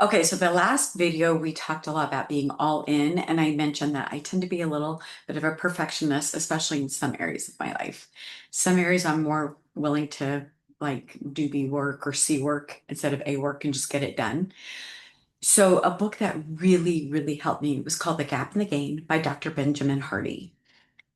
Okay, so the last video we talked a lot about being all in, and I mentioned that I tend to be a little bit of a perfectionist, especially in some areas of my life. Some areas I'm more willing to like do B work or C work instead of A work and just get it done. So a book that really, really helped me was called The Gap in the Gain by Dr. Benjamin Hardy.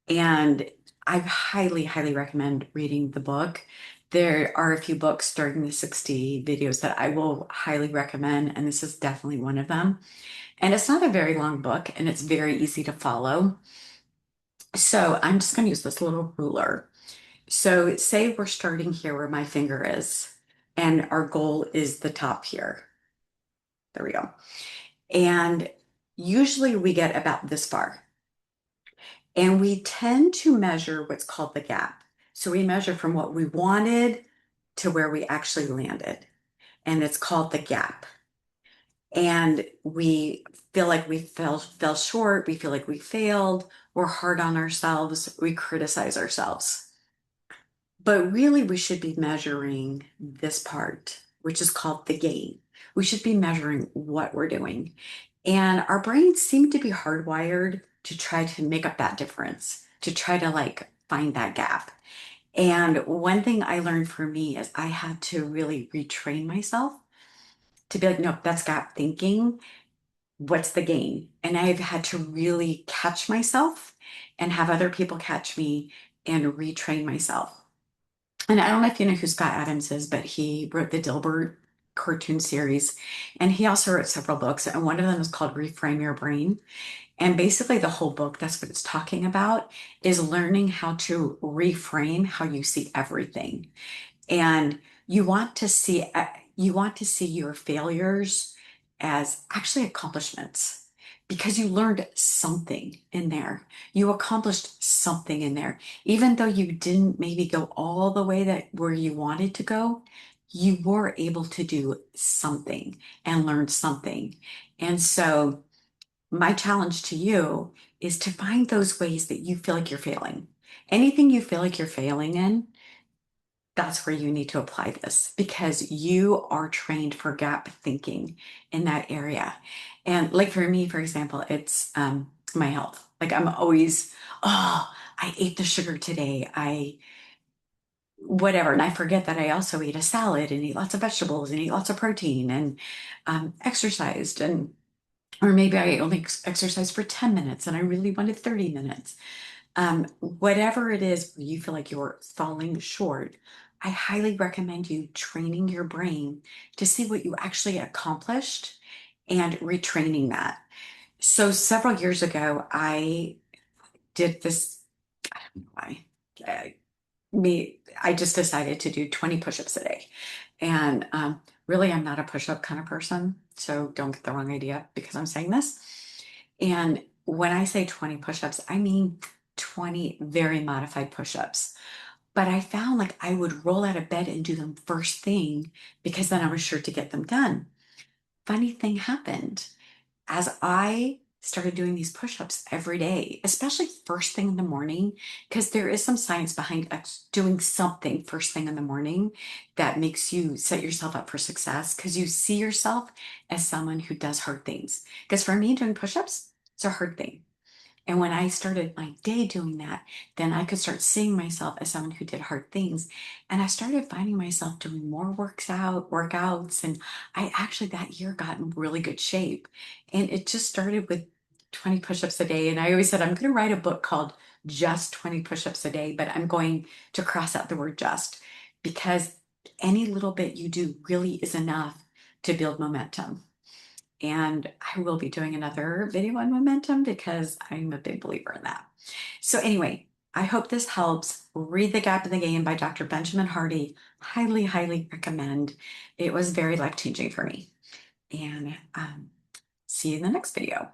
And I highly, highly recommend reading the book. There are a few books during the 60 videos that I will highly recommend, and this is definitely one of them. And it's not a very long book, and it's very easy to follow. So I'm just going to use this little ruler. So say we're starting here where my finger is, and our goal is the top here. There we go. And usually we get about this far. And we tend to measure what's called the gap. So we measure from what we wanted to where we actually landed. And it's called the gap. And we feel like we fell short. We feel like we failed. We're hard on ourselves. We criticize ourselves. But really, we should be measuring this part, which is called the gain. We should be measuring what we're doing. And our brains seem to be hardwired to try to make up that difference, to try to like find that gap. And one thing I learned for me is I had to really retrain myself to be like, no, that's gap thinking. What's the gain? And I've had to really catch myself and have other people catch me and retrain myself. And I don't know if you know who Scott Adams is, but he wrote the Dilbert cartoon series. And he also wrote several books. And one of them is called Reframe Your Brain. And basically, the whole book, that's what it's talking about, is learning how to reframe how you see everything. And you want to see you want to see your failures as actually accomplishments because you learned something in there. You accomplished something in there. Even though you didn't maybe go all the way that where you wanted to go, you were able to do something and learn something. And so my challenge to you is to find those ways that you feel like you're failing. Anything you feel like you're failing in, that's where you need to apply this because you are trained for gap thinking in that area. And like for me, for example, it's my health. Like I'm always, oh, I ate the sugar today. I whatever. And I forget that I also ate a salad and eat lots of vegetables and eat lots of protein and exercised and or maybe I only exercised for 10 minutes and I really wanted 30 minutes. Whatever it is where you feel like you're falling short, I highly recommend you training your brain to see what you actually accomplished and retraining that. So several years ago, I did this. I don't know why. I just decided to do 20 push-ups a day. And really, I'm not a push-up kind of person. So don't get the wrong idea because I'm saying this. And when I say 20 push-ups, I mean 20 very modified push-ups. But I found like I would roll out of bed and do them first thing because then I was sure to get them done. Funny thing happened as I started doing these push-ups every day, especially first thing in the morning, because there is some science behind doing something first thing in the morning that makes you set yourself up for success because you see yourself as someone who does hard things. Because for me, doing push-ups, it's a hard thing. And when I started my day doing that, then I could start seeing myself as someone who did hard things. And I started finding myself doing more workouts. And I actually that year got in really good shape. And it just started with 20 push-ups a day. And I always said, I'm going to write a book called Just 20 Push-ups a Day, but I'm going to cross out the word just because any little bit you do really is enough to build momentum. And I will be doing another video on momentum because I'm a big believer in that. So anyway, I hope this helps. Read The Gap in the Gain by Dr. Benjamin Hardy. Highly, highly recommend. It was very life-changing for me. And see you in the next video.